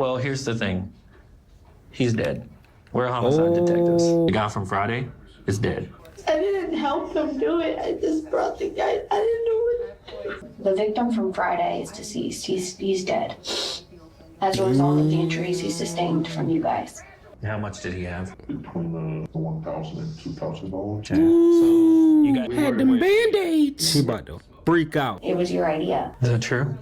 Well, here's the thing. He's dead. We're homicide detectives. The guy from Friday is dead. I didn't help him do it. I just brought the guy. I didn't know what to do. The victim from Friday is deceased. He's dead. As a result of the injuries he sustained from you guys. How much did he have? Between $1,000 and $2,000. So you got Had them band-aids. He about to freak out. It was your idea. Is that true?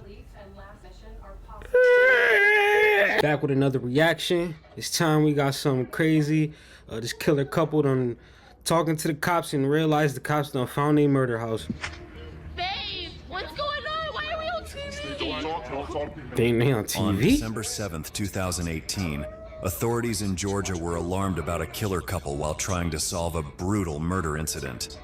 Back with another reaction. This time we got something crazy. This killer couple done talking to the cops and realized the cops done found a murder house. Babe, what's going on? Why are we on TV? They on TV? On December 7th, 2018, authorities in Georgia were alarmed about a killer couple while trying to solve a brutal murder incident.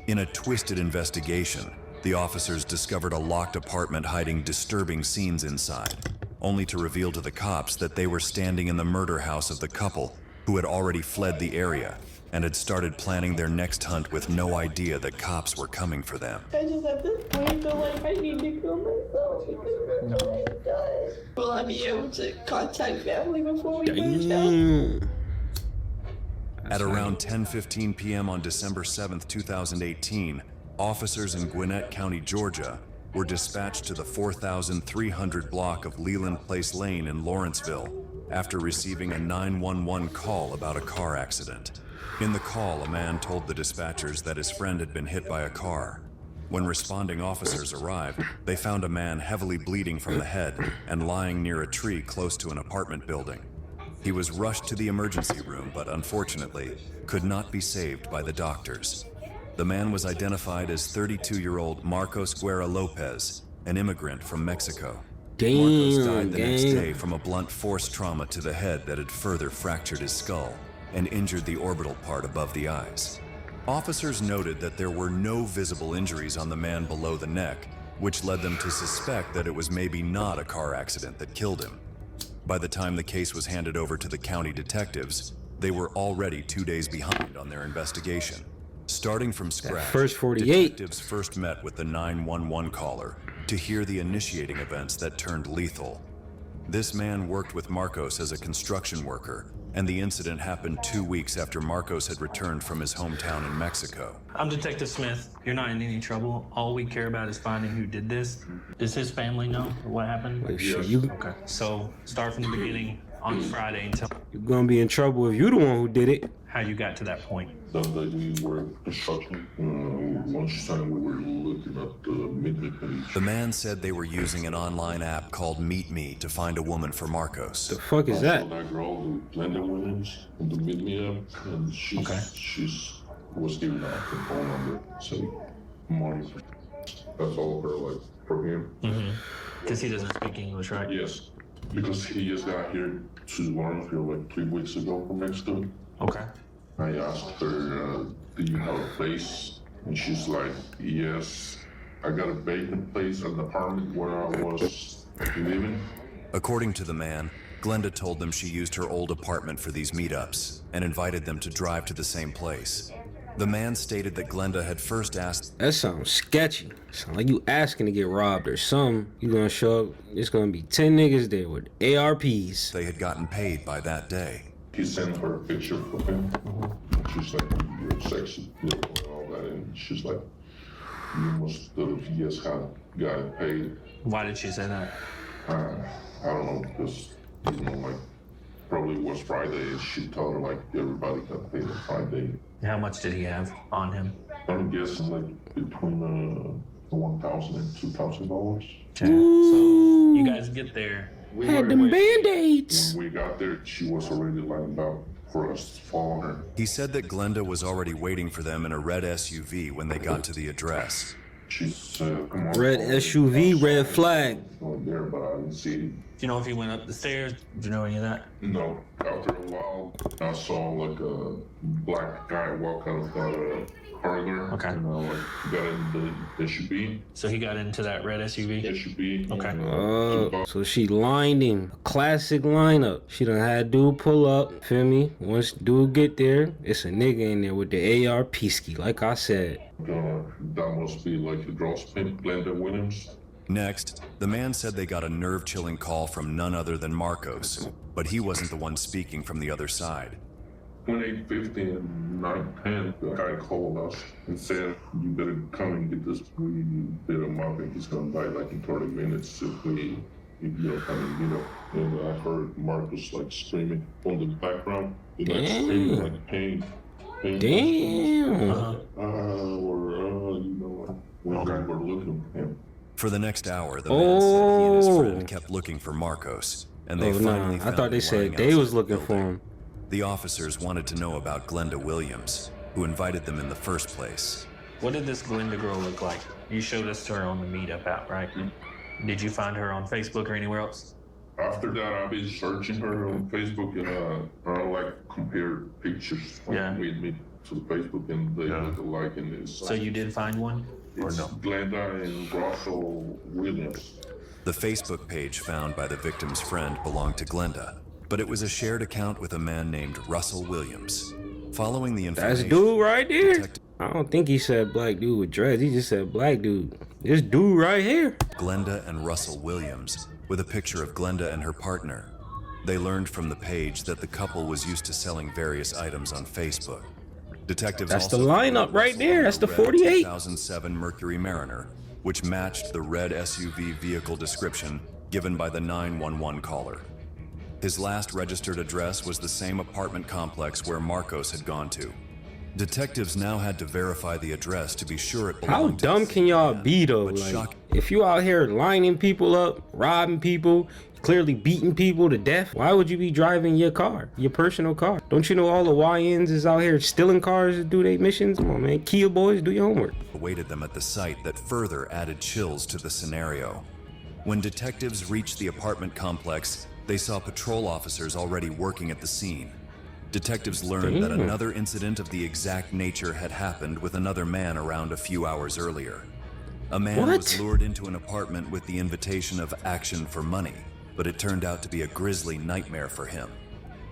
In a twisted investigation, the officers discovered a locked apartment hiding disturbing scenes inside, only to reveal to the cops that they were standing in the murder house of the couple who had already fled the area and had started planning their next hunt with no idea that cops were coming for them. I just at this point feel like I need to kill myself because that's all I've done. Will I be able to contact family before we reach out? At around 10:15 p.m. on December 7th, 2018, officers in Gwinnett County, Georgia, were dispatched to the 4300 block of Leland Place Lane in Lawrenceville after receiving a 911 call about a car accident. In the call, a man told the dispatchers that his friend had been hit by a car. When responding officers arrived, they found a man heavily bleeding from the head and lying near a tree close to an apartment building. He was rushed to the emergency room, but unfortunately could not be saved by the doctors. The man was identified as 32-year-old Marcos Guerra Lopez, an immigrant from Mexico. Marcos died the next day from a blunt force trauma to the head that had further fractured his skull and injured the orbital part above the eyes. Officers noted that there were no visible injuries on the man below the neck, which led them to suspect that it was maybe not a car accident that killed him. By the time the case was handed over to the county detectives, they were already 2 days behind on their investigation. Starting from scratch, first 48. detectives first met with the 911 caller to hear the initiating events that turned lethal. This man worked with Marcos as a construction worker, and the incident happened 2 weeks after Marcos had returned from his hometown in Mexico. I'm Detective Smith. You're not in any trouble. All we care about is finding who did this. Does his family know what happened? Wait, shit, you Okay, so start from the beginning on Friday and tell you're gonna be in trouble if you the one who did it. how you got to that point. That day we were construction. Lunchtime we were looking at the Meet Me page. The man said they were using an online app called Meet Me to find a woman for Marcos. The fuck is I that? saw that girl, the Glenda Williams, on the Meet Me app, and she's was giving out her phone number, so money. That's all her like for him. Because he doesn't speak English, right? Yes, because he just got here to Lawrenceville like 3 weeks ago from Mexico. Okay. I asked her, do you have a place? And she's like, yes, I got a vacant place at the apartment where I was living. According to the man, Glenda told them she used her old apartment for these meetups and invited them to drive to the same place. The man stated that Glenda had first asked... That sounds sketchy. Sound like you asking to get robbed or something. You gonna show up, it's gonna be 10 niggas there with ARPs. They had gotten paid by that day. He sent her a picture of him. She's like, you're sexy, and all that. And she's like, you must have just gotten paid. Why did she say that? I don't know, because, like, probably was Friday, and she told her, like, everybody got paid on Friday. How much did he have on him? I'm guessing, like, between $1,000 and $2,000. Okay. So you guys get there. Had them band-aids. When we got there, she was already lined up for us to follow her. He said that Glenda was already waiting for them in a red SUV when they got to the address. She said, come on. Red SUV, red flag. Went there, but I didn't see it. Do you know if he went up the stairs? Do you know any of that? No. After a while, I saw like a black guy walk out of the corridor. Okay. And I like got in the SUV. So he got into that red SUV? SUV. Okay. And, So she lined him. Classic lineup. She done had dude pull up, feel me? Once dude get there, it's a nigga in there with the AR ski, like I said. that must be like the girl's pimp, Glenda Williams. Next, the man said they got a nerve-chilling call from none other than Marcos, but he wasn't the one speaking from the other side. When 8:50 and 9:10, the guy called us and said, "You better come and get this. We bit him up and he's gonna die like in 30 minutes if you don't come and get him." And I heard Marcus like screaming on the background. He's like screaming like pain. Damn. We're looking for him. For the next hour, the man said he and his friend kept looking for Marcos, and they finally found I thought they him said lying they outside was the looking for building. him. The officers wanted to know about Glenda Williams, who invited them in the first place. What did this Glenda girl look like? You showed us her on the meetup out, right? Did you find her on Facebook or anywhere else? After that, I've been searching her on Facebook and I like compare pictures with me to Facebook and they look alike in this. So you did find one? Or It's no? Glenda and Russel Williams. The Facebook page found by the victim's friend belonged to Glenda, but it was a shared account with a man named Russel Williams. Following the information, That's dude right there. Detective I don't think he said black dude with dreads. He just said black dude. This dude right here. Glenda and Russell Williams with a picture of Glenda and her partner. They learned from the page that the couple was used to selling various items on Facebook. Detectives That's also the lineup right Russell there. on That's the red 48. 2007 Mercury Mariner, which matched the red SUV vehicle description given by the 911 caller. His last registered address was the same apartment complex where Marcos had gone to. Detectives now had to verify the address to be sure it How belonged to the dumb can same y'all man, be though? but Like, if you out here lining people up, robbing people, clearly beating people to death, why would you be driving your car, your personal car? Don't you know all the YNs is out here stealing cars to do their missions? Come on, man. Kia boys, do your homework. awaited them at the site that further added chills to the scenario. When detectives reached the apartment complex, they saw patrol officers already working at the scene. Detectives learned that another incident of the exact nature had happened with another man around a few hours earlier. A man was lured into an apartment with the invitation of action for money, but it turned out to be a grisly nightmare for him.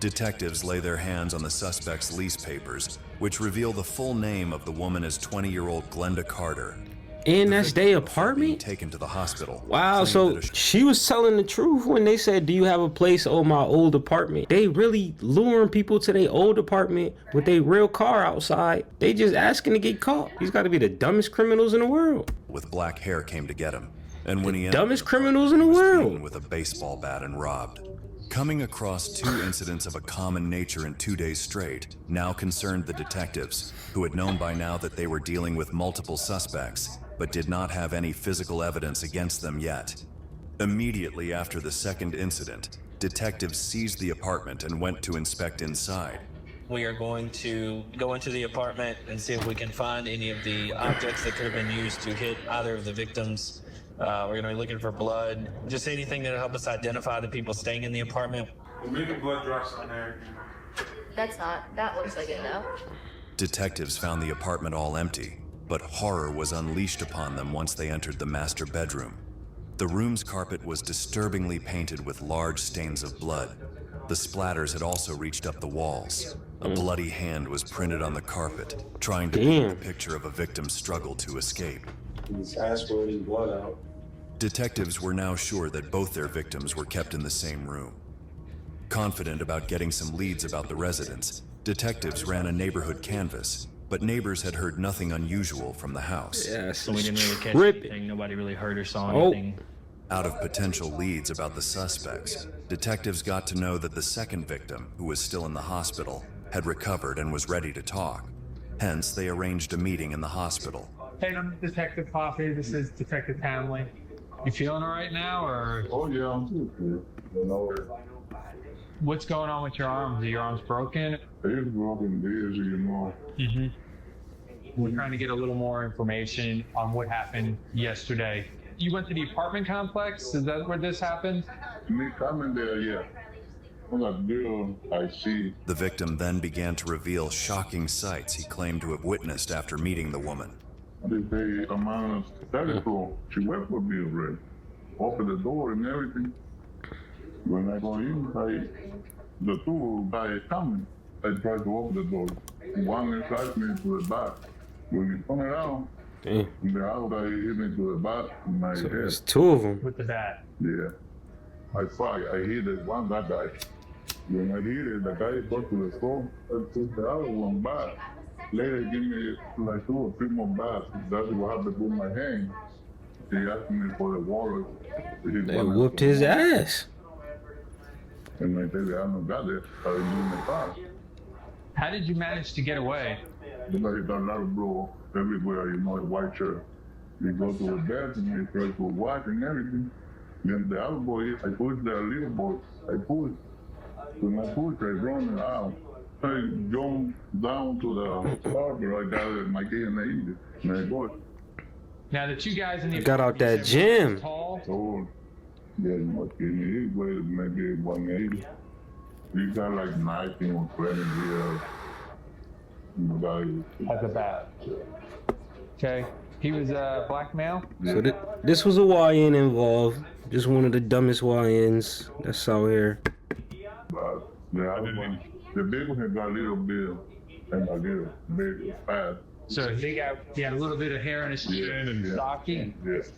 Detectives lay their hands on the suspect's lease papers, which reveal the full name of the woman as 20-year-old Glenda Carter. And that's their Being apartment? taken to the hospital. Wow, claimed so that she was telling the truth when they said, do you have a place on my old apartment? They really luring people to their old apartment with their real car outside. They just asking to get caught. These got to be the dumbest criminals in the world. with black hair came to get him, and when he Dumbest entered, criminals in the he was world. beaten with a baseball bat and robbed. Coming across two incidents of a common nature in 2 days straight now concerned the detectives, who had known by now that they were dealing with multiple suspects, but did not have any physical evidence against them yet. Immediately after the second incident, detectives seized the apartment and went to inspect inside. We are going to go into the apartment and see if we can find any of the objects that could have been used to hit either of the victims. We're going to be looking for blood, just anything that'll help us identify the people staying in the apartment. Make a blood drops on there. That looks like it though. Detectives found the apartment all empty, but horror was unleashed upon them once they entered the master bedroom. The room's carpet was disturbingly painted with large stains of blood. The splatters had also reached up the walls. A bloody hand was printed on the carpet, trying to paint the picture of a victim's struggle to escape. He's aspirating blood out. Detectives were now sure that both their victims were kept in the same room. Confident about getting some leads about the residents, detectives ran a neighborhood canvass, but neighbors had heard nothing unusual from the house. Yes, So we didn't really catch anything. Nobody really heard or saw anything. Out of potential leads about the suspects, detectives got to know that the second victim, who was still in the hospital, had recovered and was ready to talk. Hence, they arranged a meeting in the hospital. Hey, I'm Detective Coffee. This is Detective Hanley. You feeling all right now, or Oh yeah, I'm good. No, what's going on with your arms? Are your arms broken? it's broken days, you know. We're trying to get a little more information on what happened yesterday. You went to the apartment complex? Is that where this happened? Me coming there, yeah. What I do, I see. The victim then began to reveal shocking sights he claimed to have witnessed after meeting the woman. They say a man telephone. She went for me already. Open the door and everything. When I go inside, the two guys coming. I try to open the door. One inside me to the back. When you turn around, Damn. The other guy hit me to the back of my So head. there's two of them. With the bat. Yeah. I hit it one that guy. When I hit it, the guy got to the floor and took the other one back. Later, give me like 2 or 3 more bats. That's what happened with my hand. He asked me for the wallet. They whooped his ass. And I said, I don't got it. I didn't do my car. How did you manage to get away? Because he got a lot of blood everywhere, you know, a white shirt. He go to the bathroom, he tries to wash and everything. Then the other boy, I pushed the little boy, I pushed. When I pushed, I run out. I jumped down to the harbor, I got it, my key and I eat it. And I go. Now the two guys in the Got out that apartment, you said gym. were tall. So, yeah, my kidney, he weighed maybe 180. He got like 19 or 20 years. As a bat. Okay. He was a black male? So this was a YN involved. Just one of the dumbest YNs that's out here. But the other one, the big one had got a little bit and a little big fat. So he had a little bit of hair on his chin and stocky. Yes.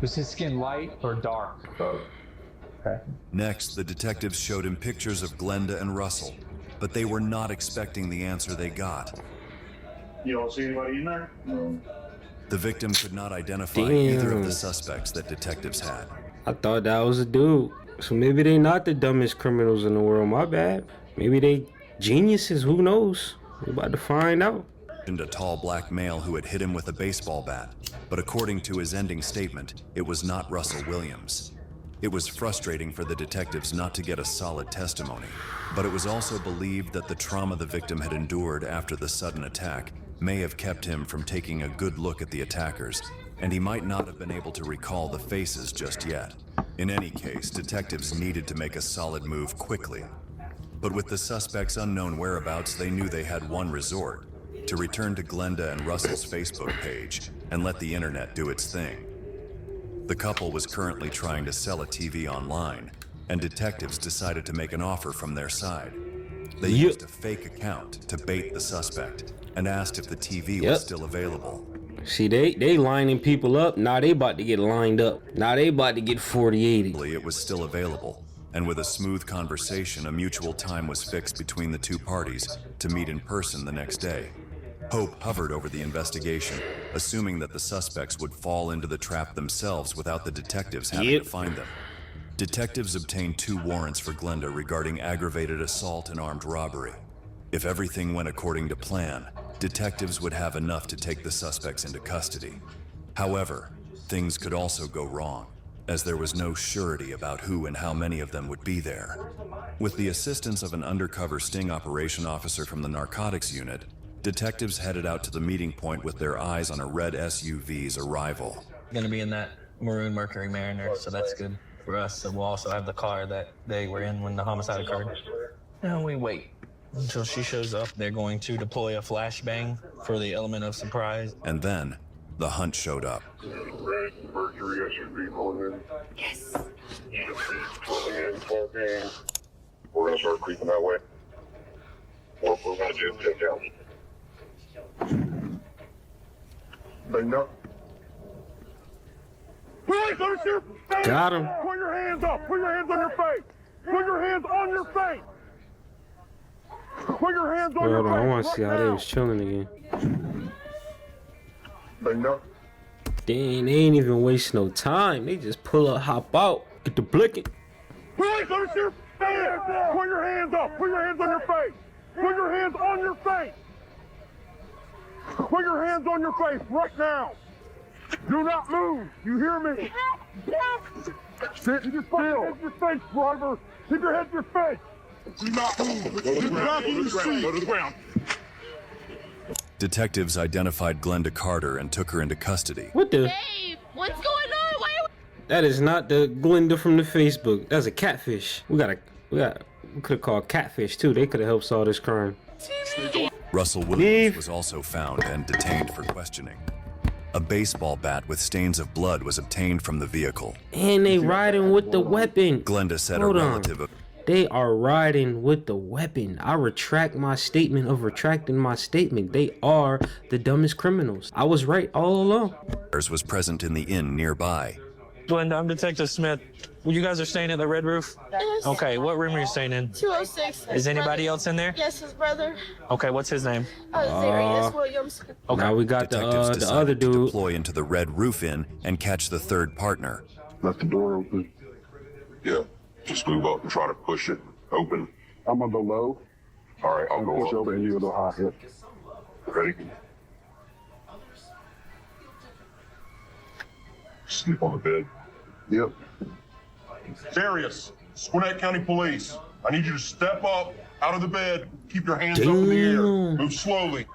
Was his skin light or dark? Okay. Next, the detectives showed him pictures of Glenda and Russell, but they were not expecting the answer they got. You don't see anybody in there? No. The victim could not identify Damn. either of the suspects that detectives had. I thought that was a dude. So maybe they not the dumbest criminals in the world. My bad. Maybe they geniuses. Who knows? We're about to find out. And a tall black male who had hit him with a baseball bat, but according to his ending statement, it was not Russell Williams. It was frustrating for the detectives not to get a solid testimony, but it was also believed that the trauma the victim had endured after the sudden attack may have kept him from taking a good look at the attackers, and he might not have been able to recall the faces just yet. In any case, detectives needed to make a solid move quickly. But with the suspect's unknown whereabouts, they knew they had one resort: to return to Glenda and Russell's Facebook page and let the internet do its thing. The couple was currently trying to sell a TV online, and detectives decided to make an offer from their side. They used a fake account to bait the suspect and asked if the TV was still available. See, they lining people up. Now they about to get lined up. Now they about to get 40-80. It was still available, and with a smooth conversation, a mutual time was fixed between the two parties to meet in person the next day. Hope hovered over the investigation, assuming that the suspects would fall into the trap themselves without the detectives having to find them. Detectives obtained 2 warrants for Glenda regarding aggravated assault and armed robbery. If everything went according to plan, detectives would have enough to take the suspects into custody. However, things could also go wrong, as there was no surety about who and how many of them would be there. With the assistance of an undercover sting operation officer from the narcotics unit, detectives headed out to the meeting point with their eyes on a red SUV's arrival. Gonna be in that maroon Mercury Mariner, so that's good for us. So we'll also have the car that they were in when the homicide occurred. And we wait until she shows up. They're going to deploy a flashbang for the element of surprise. And then, the hunt showed up. Red Mercury SUV pulling in. Yes. Pulling in. We're gonna start creeping that way. What we're gonna do is check down. No. Got him. Put your hands up. Put your hands on your face. Put your hands on your face. Put your hands on your Hold face. on, I want to see how they was chilling again. No. They ain't even waste no time. They just pull up, hop out, get the blicking. Put your hands up. Put your hands on your face. Put your hands on your face. Put your hands on your face right now. Do not move. You hear me? Sit still. Hit your face, driver. Keep your head to your face. Do not move. Go to the ground. Detectives identified Glenda Carter and took her into custody. What the? Babe, what's going on? Why are That is not the Glenda from the Facebook. That's a catfish. We could have called catfish too. They could have helped solve this crime. Russell Williams was also found and detained for questioning. A baseball bat with stains of blood was obtained from the vehicle. And they riding with the weapon. Glenda said Hold a on. relative of... They are riding with the weapon. I retract my statement of retracting my statement. They are the dumbest criminals. I was right all along. Was present in the inn nearby. Glenda, I'm Detective Smith. You guys are staying at the Red Roof? Yes. Okay, what room are you staying in? 206. Is anybody else in there? Yes, his brother. Okay, what's his name? Zarius Williams. Okay. Now we got Detectives the decided other to dude. deploy into the Red Roof Inn and catch the third partner. Left the door open. Yeah, just move up and try to push it open. I'm gonna go low. All right, I'll Push go up. over and you go high. Yep. Ready? Sleep on the bed. Yep. Zarius, Gwinnett County Police. I need you to step up out of the bed. Keep your hands up in the air. Damn. Move slowly.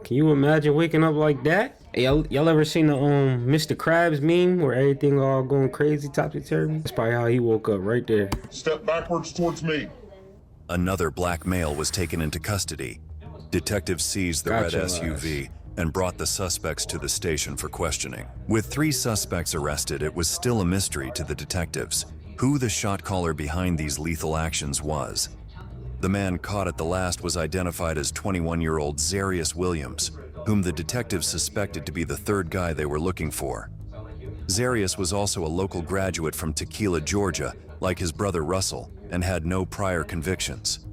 Can you imagine waking up like that? Hey, y'all ever seen the Mr. Krabs meme where everything all going crazy topsy-turvy? That's probably how he woke up right there. Step backwards towards me. Another black male was taken into custody. Detectives seized the Gotcha. red SUV and brought the suspects to the station for questioning. With 3 suspects arrested, it was still a mystery to the detectives who the shot caller behind these lethal actions was. The man caught at the last was identified as 21-year-old Zarius Williams, whom the detectives suspected to be the third guy they were looking for. Zarius was also a local graduate from Tequila, Georgia, like his brother Russell, and had no prior convictions.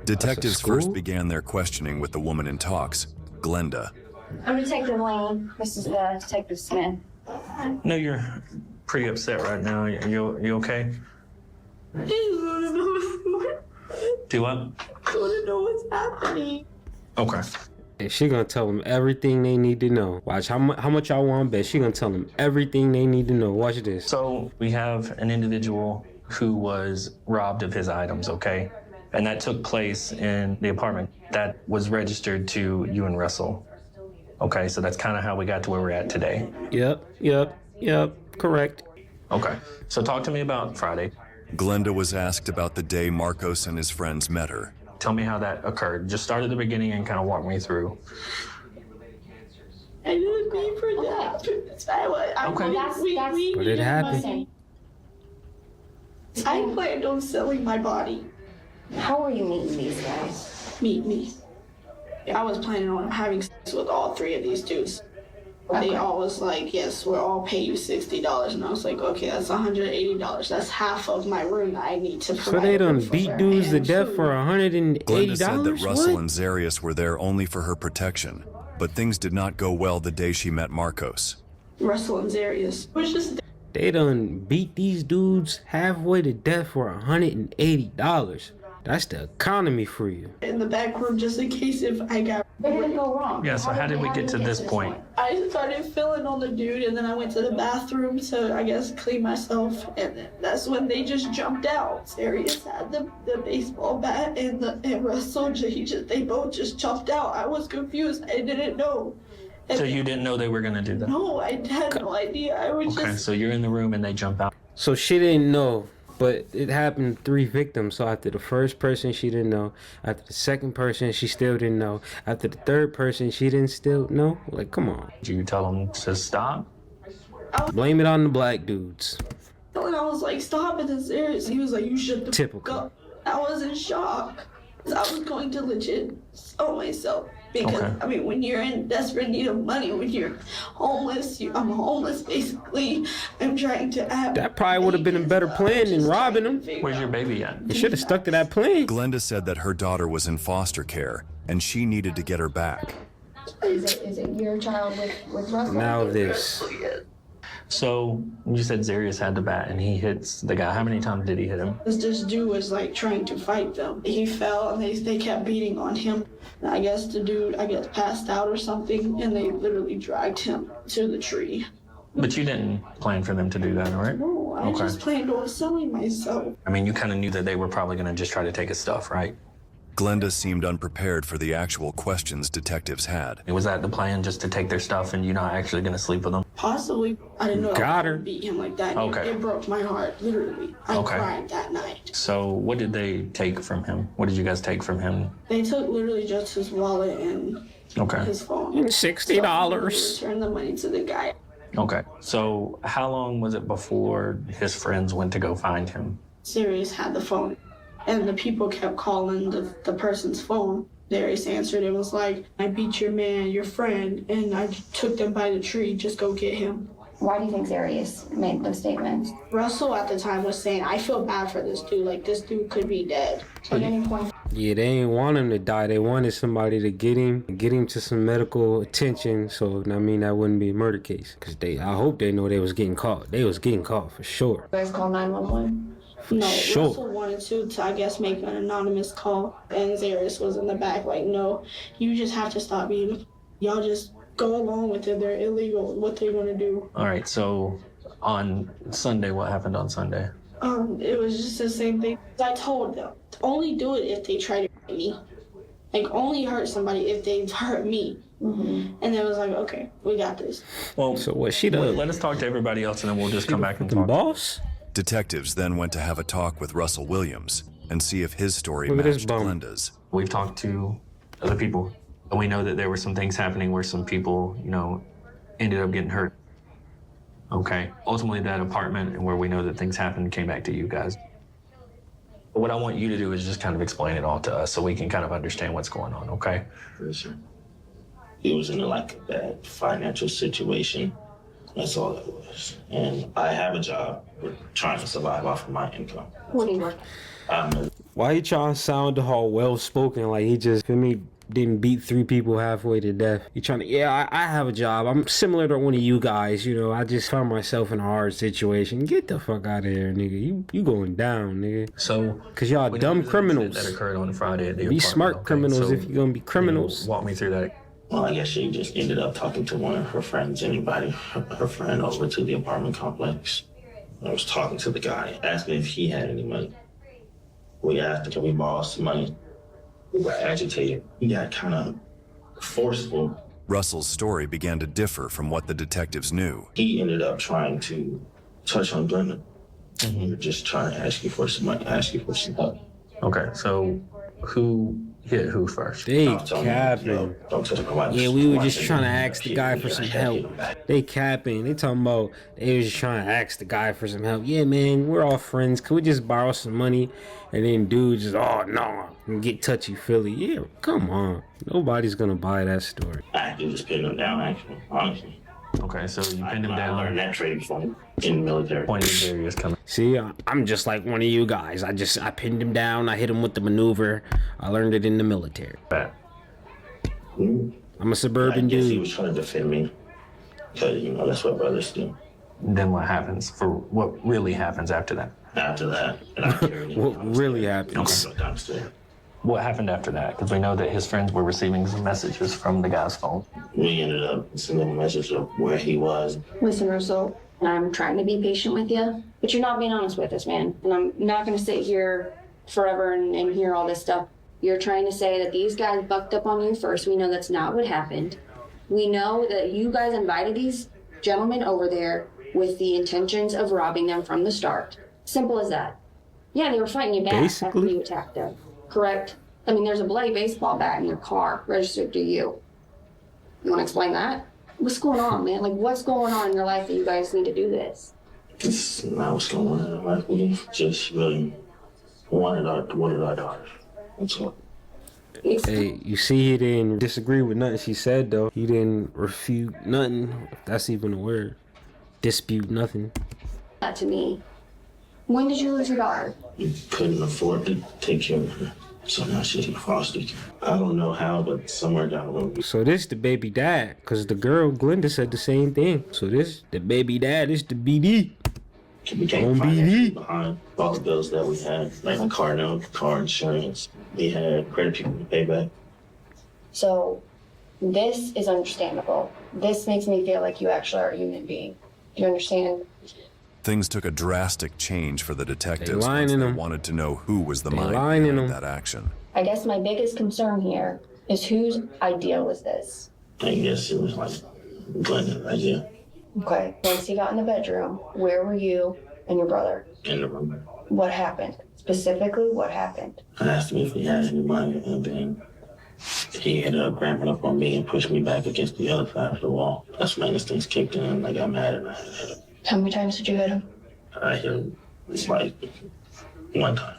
Detectives first began their questioning with the woman in talks, Glenda. I'm Detective Lane. This is Detective Smith. No, you're pretty upset right now. You okay? Do what? I want to know what's happening. Okay. And she gonna tell them everything they need to know. Watch how much y'all want to bet. She gonna tell them everything they need to know. Watch this. So we have an individual who was robbed of his items, okay? And that took place in the apartment that was registered to you and Russell. Okay, so that's kind of how we got to where we're at today. Yep. Correct. Okay, so talk to me about Friday. Glenda was asked about the day Marcos and his friends met her. Tell me how that occurred. Just start at the beginning and kind of walk me through. I didn't mean for that. Okay. But it happened. I planned on selling my body. How are you meeting these guys? Meet me. I was planning on having sex with all 3 of these dudes. They all was like, yes, we'll all pay you $60. And I was like, okay, that's $180. That's half of my room that I need to provide. So they done for beat her dudes to and death food. for $180? Glenda said that Russell What? and Zarius were there only for her protection, but things did not go well the day she met Marcos. Russell and Zarius. It was just They done beat these dudes halfway to death for $180. That's the economy for you. in the back room just in case if I got. Where did it go wrong? Yeah, so how did we get to this point? I started feeling on the dude, and then I went to the bathroom to, I guess, clean myself, and then that's when they just jumped out. Zarius had the baseball bat, and Russell, they both just jumped out. I was confused. I didn't know. And So you didn't know they were going to do that? No, I had no idea. I was Okay, just. so you're in the room and they jump out. So she didn't know, but it happened 3 victims. So after the first person, she didn't know. After the second person, she still didn't know. After the third person, she didn't still know. Like, come on. Did you tell them to stop? Blame it on the black dudes. And I was like, stop it, it's serious. He was like, you should the Typical. fuck up. I was in shock. I was going to legit sell myself. Because, Okay. I mean, when you're in desperate need of money, when you're homeless, I'm homeless basically. I'm trying to have. That probably would have been a better plan than robbing them. Where's your baby at? You should have stuck to that plan. Glenda said that her daughter was in foster care and she needed to get her back. Is it your child with Russell? Now this. So you said Zarius had the bat and he hits the guy. How many times did he hit him? This dude was like trying to fight them. He fell and they kept beating on him. And I guess the dude, passed out or something, and they literally dragged him to the tree. But you didn't plan for them to do that, right? No, I Okay. just planned on selling myself. I mean, you kind of knew that they were probably going to just try to take his stuff, right? Glenda seemed unprepared for the actual questions detectives had. Was that the plan, just to take their stuff and you're not actually going to sleep with them? Possibly. I didn't know Got I her. would beat him like that. Okay. It broke my heart, literally. I Okay. cried that night. So what did they take from him? What did you guys take from him? They took literally just his wallet and Okay. his phone. $60. So, returned the money to the guy. Okay. So how long was it before his friends went to go find him? Zarius had the phone. And the people kept calling the person's phone. Zarius answered and was like, I beat your man, your friend, and I took them by the tree, just go get him. Why do you think Zarius made those statements? Russell at the time was saying, I feel bad for this dude, like this dude could be dead. At any point, Yeah, they ain't want him to die. They wanted somebody to get him to some medical attention. So, I mean, that wouldn't be a murder case. Because I hope they know they was getting caught. They was getting caught for sure. you guys call 911? No, Sure. Russell wanted to, I guess, make an anonymous call. And Zarius was in the back like, no, you just have to stop being, y'all just go along with it. They're illegal. What they going to do? All right, so on Sunday, what happened on Sunday? It was just the same thing. I told them, only do it if they try to hurt me. Like, only hurt somebody if they hurt me. Mm-hmm. And it was like, okay, we got this. Well, So what, she done? let us talk to everybody else, and then we'll just come back and The talk. boss? Detectives then went to have a talk with Russell Williams and see if his story Look at this matched bum. Glenda's. We've talked to other people, and we know that there were some things happening where some people, ended up getting hurt. Okay. Ultimately, that apartment and where we know that things happened came back to you guys. But what I want you to do is just kind of explain it all to us so we can kind of understand what's going on, okay? For sure. He was in a bad financial situation. That's all that was. And I have a job. We're trying to survive off of my income. What do you work? Why he trying to sound all well-spoken like he just, for me, didn't beat 3 people halfway to death? He trying to, I have a job. I'm similar to one of you guys, I just found myself in a hard situation. Get the fuck out of here, nigga. You going down, nigga. So, Because y'all we know dumb the criminals. incident that occurred on Friday at the Be apartment, smart okay? criminals So, if you're gonna be criminals. Walk me through that. Well, I guess she just ended up talking to one of her friends, her friend over to the apartment complex. I was talking to the guy, asking if he had any money. We asked him, can we borrow some money? We were agitated. He got kind of forceful. Russell's story began to differ from what the detectives knew. He ended up trying to touch on Glenda. We were just trying to ask you for some money, ask you for some help. Okay, so who hit who first? They I was telling him, capping. don't touch my wife. Yeah, we were My just wife trying to ain't ask the here. guy We for gotta some hit help. him back. They capping. They talking about they was just trying to ask the guy for some help. Yeah, man, we're all friends. Could we just borrow some money? And then dude just, oh, no, and get touchy-feely. Yeah, come on. Nobody's going to buy that story. I actually just pinned him down, actually, honestly. Okay, so you pinned him I learned down. that trade from in the military. Point of Zarius coming. See, I'm just like one of you guys. I pinned him down. I hit him with the maneuver. I learned it in the military. back. I'm a suburban I guess he dude. was trying to defend me. Because, that's what brothers do. Then what happens? For what really happens after that? After that, and I carried him What really happens? downstairs. What happened after that? Because we know that his friends were receiving some messages from the guy's phone. We ended up sending a message of where he was. Listen, Russell, I'm trying to be patient with you, but you're not being honest with us, man. And I'm not going to sit here forever and hear all this stuff. You're trying to say that these guys bucked up on you first. We know that's not what happened. We know that you guys invited these gentlemen over there with the intentions of robbing them from the start. Simple as that. Yeah, they were fighting you back after Basically. you attacked them. Correct? I mean, there's a bloody baseball bat in your car registered to you. You want to explain that? What's going on, man? Like, what's going on in your life that you guys need to do this? It's not what's going on in life. We just really wanted our daughters. That's all. Hey, you see, he didn't disagree with nothing she said, though. He didn't refute nothing, if that's even a word. Dispute nothing. That to me. When did you lose your daughter? We couldn't afford to take care of her. So now she's in foster care. I don't know how, but somewhere down the road. So this the baby dad, because the girl, Glenda, said the same thing. So this, the baby dad, is the BD. We can't On find BD. anything behind all the bills that we had, like a car note, car insurance. We had credit people to pay back. So, this is understandable. This makes me feel like you actually are a human being. Do you understand? Things took a drastic change for the detectives They once lining they them. wanted to know who was the They mind lining behind them. that action. I guess my biggest concern here is whose idea was this? I guess it was like Glenda's idea Okay. Once you got in the bedroom, where were you and your brother? in the room. What happened? Specifically, what happened? I asked him if he had any money, and then he ended up grabbing up on me and pushed me back against the other side of the wall. That's when instincts kicked in, and I got mad and I hit him. How many times did you hit him? I hit him like one time.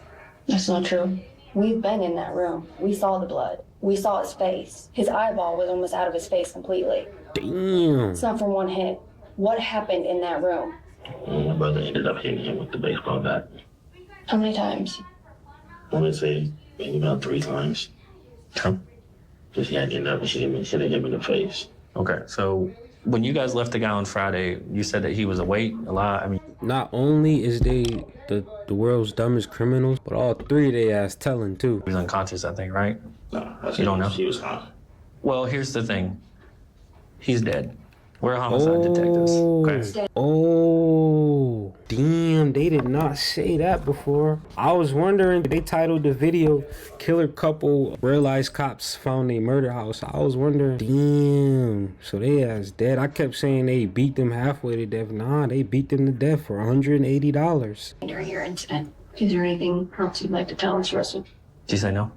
That's not true. We've been in that room. We saw the blood. We saw his face. His eyeball was almost out of his face completely. Damn. It's not from one hit. What happened in that room? My brother ended up hitting him with the baseball bat. How many times? I want to say maybe about 3 times. Okay. Just he had to end up hitting him in the face. Okay, so when you guys left the guy on Friday, you said that he was awake, alive. I mean, Not only is they the world's dumbest criminals, but all 3 of they ass telling too. he was unconscious, I think, right? No, You don't know? He was hot. Well, here's the thing. He's dead. We're homicide detectives. Okay. Oh, damn, they did not say that before. I was wondering, they titled the video, Killer Couple Realized Cops Found a Murder House. I was wondering, damn, so they ass dead. I kept saying they beat them halfway to death. Nah, they beat them to death for $180. During your incident, is there anything else you'd like to tell us, Russell? Did you say no?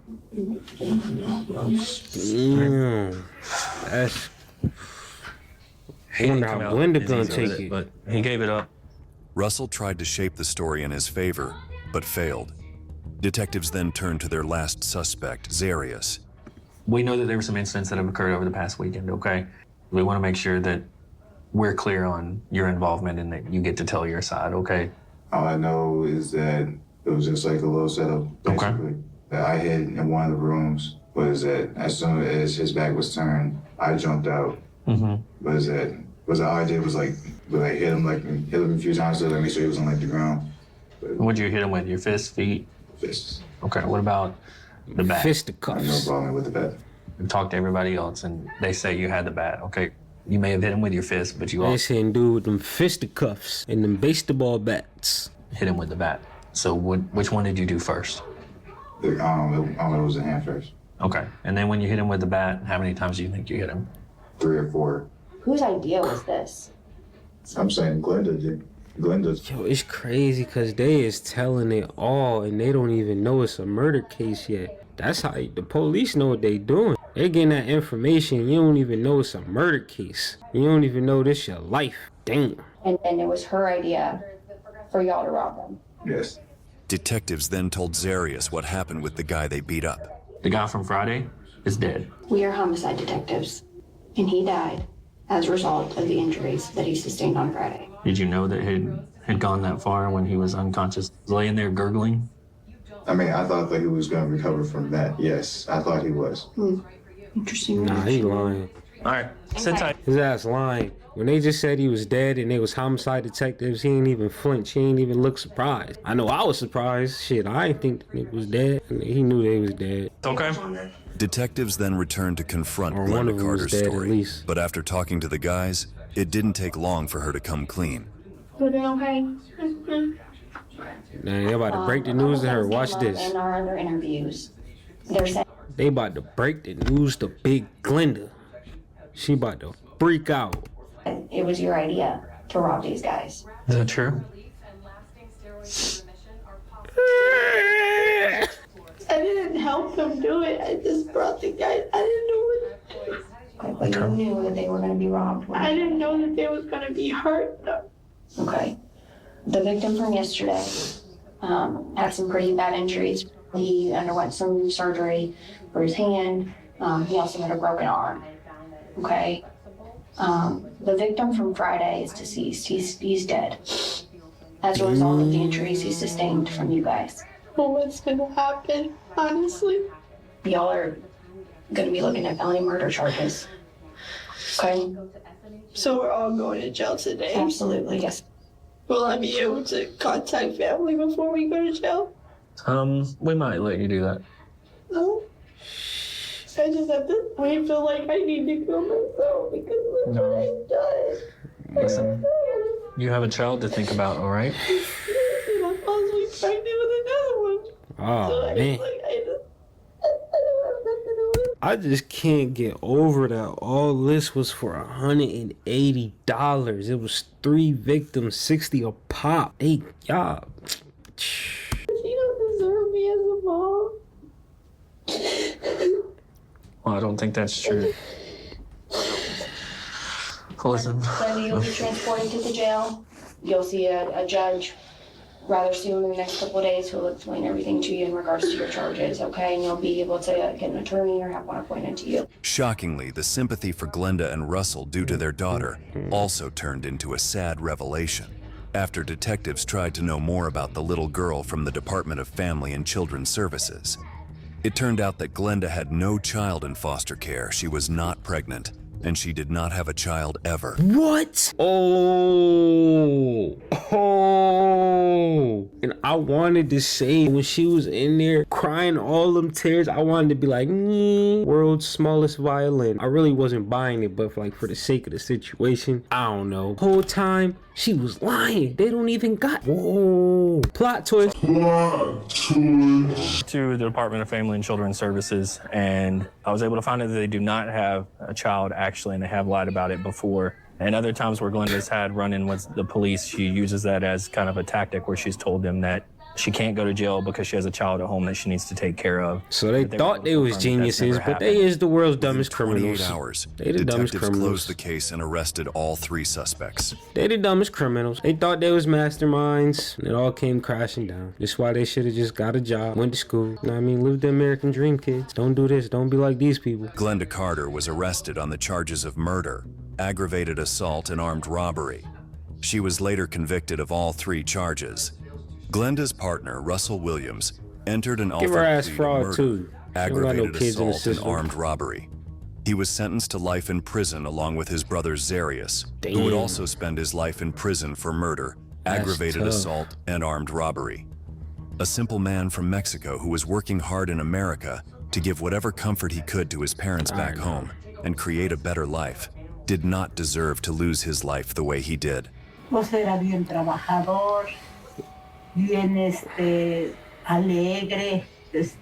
Damn, that's... I wonder how Glenda gonna take it. But he gave it up. Russell tried to shape the story in his favor, but failed. Detectives then turned to their last suspect, Zarius. We know that there were some incidents that have occurred over the past weekend, okay? We want to make sure that we're clear on your involvement and that you get to tell your side, okay? All I know is that it was just like a little setup, basically. That I hid in one of the rooms, was that as soon as his back was turned, I jumped out. Was all I did was hit him a few times to make sure he was on the ground. What'd you hit him with? Your fists, feet? Fists. Okay, what about the bat? Fisticuffs. No problem with the bat. We've talked to everybody else and they say you had the bat, okay? You may have hit him with your fist, but you They also saying dude with them fisticuffs and them baseball bats. hit him with the bat. So which one did you do first? It was a hand first. Okay, and then when you hit him with the bat, how many times do you think you hit him? 3 or 4. Whose idea was this? I'm saying Glenda did. Glenda's. Yo, it's crazy because they is telling it all and they don't even know it's a murder case yet. That's how the police know what they doing. They getting that information. You don't even know it's a murder case. You don't even know this your life. Damn. And it was her idea for y'all to rob them. Yes. Detectives then told Zarius what happened with the guy they beat up. The guy from Friday is dead. We are homicide detectives, and he died as a result of the injuries that he sustained on Friday. Did you know that he had gone that far when he was unconscious, laying there gurgling? I mean, I thought that he was going to recover from that. Yes, I thought he was. Interesting. Nah, he lying. All right, sit tight. His ass lying. When they just said he was dead and they was homicide detectives, he ain't even flinch. He ain't even look surprised. I know I was surprised. Shit, I didn't think it was dead. He knew they was dead. Okay. Detectives then returned to confront Or one of Glenda them was Carter's dead, at story. least. But after talking to the guys, it didn't take long for her to come clean. Okay. Nah, they about to break the news to her. Watch this. In our other interviews, they're saying They about to break the news to Big Glenda. She about to freak out. it was your idea to rob these guys. Is that true? I didn't help them do it. I just brought the guy. I didn't know what to do. Okay, but you knew that they were going to be robbed. I didn't know that they was gonna be hurt. No. Okay. The victim from yesterday had some pretty bad injuries. He underwent some surgery for his hand. He also had a broken arm. Okay. The victim from Friday is deceased. He's dead as a result of the injuries he sustained from you guys. Well, what's gonna happen? Honestly. Y'all are going to be looking at felony murder charges. Okay. So we're all going to jail today. Absolutely, yes. Will I be able to contact family before we go to jail? We might let you do that. No. I just have to. I feel like I need to kill myself because look what I've done. Listen, you have a child to think about, all right? And I'm possibly pregnant with another one. Oh, So man. I don't have nothing to do. I just can't get over that all this was for $180. It was 3 victims, 60 a pop. Hey, y'all. She don't deserve me as a mom. Well, I don't think that's true. Listen. Glenda, you'll be transported to the jail. You'll see a judge. rather see him in the next couple of days. He'll explain everything to you in regards to your charges, okay? And you'll be able to get an attorney or have one appointed to you. Shockingly, the sympathy for Glenda and Russell due to their daughter also turned into a sad revelation. After detectives tried to know more about the little girl from the Department of Family and Children's Services, it turned out that Glenda had no child in foster care. She was not pregnant, and she did not have a child ever. What? Oh. And I wanted to say, when she was in there crying all them tears, I wanted to be like, world's smallest violin. I really wasn't buying it, but for the sake of the situation, I don't know. Whole time, she was lying. They don't even got. Whoa. Plot twist. To the Department of Family and Children's Services, and I was able to find out that they do not have a child actually, and they have lied about it before. And other times where Glenda's had run-in with the police, she uses that as kind of a tactic where she's told them that she can't go to jail because she has a child at home that she needs to take care of. So they thought they was geniuses, but they is the world's dumbest criminals. 28 hours, They the dumbest detectives criminals. closed the case and arrested all 3 suspects. They the dumbest criminals. They thought they was masterminds, and it all came crashing down. That's why they should have just got a job, went to school. You know what I mean? Live the American dream, kids. Don't do this. Don't be like these people. Glenda Carter was arrested on the charges of murder, aggravated assault, and armed robbery. She was later convicted of all 3 charges. Glenda's partner, Russell Williams, entered an Give her offered ass plea to fraud, murder, too. aggravated kids in the assault, and system. armed robbery. He was sentenced to life in prison along with his brother Zarius, who would Damn. also spend his life in prison for murder, That's aggravated tough. assault, and armed robbery. A simple man from Mexico who was working hard in America to give whatever comfort he could to his parents back home and create a better life, did not deserve to lose his life the way he did. Pues era bien trabajador, bien alegre,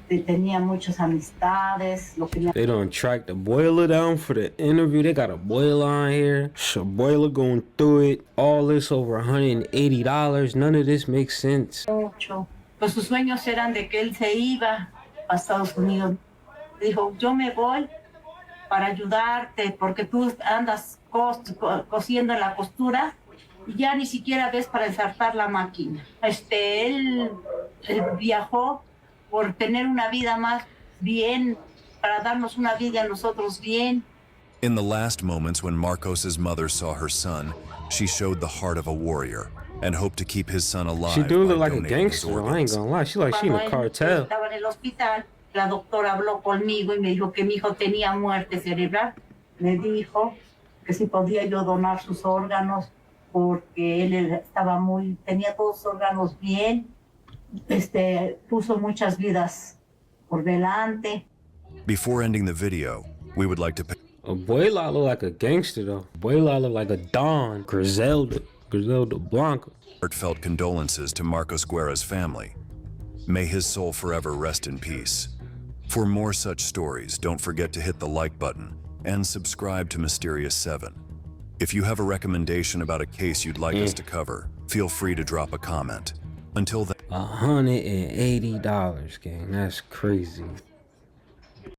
tenía muchas amistades. They don't track the boiler down for the interview. They got a boiler on here. So boiler going through it. All this over $180. None of this makes sense. Mucho. Pues sus sueños eran de que él se iba a Estados Unidos. Dijo, yo me voy para ayudarte porque tú andas cosiendo en la costura y ya ni siquiera ves para ensartar la máquina. Él viajó por tener una vida más bien, para darnos una vida a nosotros bien. In the last moments when Marcos's mother saw her son, she showed the heart of a warrior and hoped to keep his son alive. She do look by like a donating his gangster. I ain't organs. gonna lie. She like she in a Cuando él cartel. estaba en el hospital, la doctora habló conmigo y me dijo que mi hijo tenía muerte cerebral. Me dijo que si podía yo donar sus órganos porque él estaba tenía todos sus órganos bien. Puso muchas vidas por delante. Before ending the video, we would like to pay Abuela look like a gangster though. Abuela look like a Don. Griselda Blanca. heartfelt condolences to Marcos Guerra's family. May his soul forever rest in peace. For more such stories, don't forget to hit the like button and subscribe to Mysterious 7. If you have a recommendation about a case you'd like us to cover, feel free to drop a comment. Until then, $180, gang. That's crazy.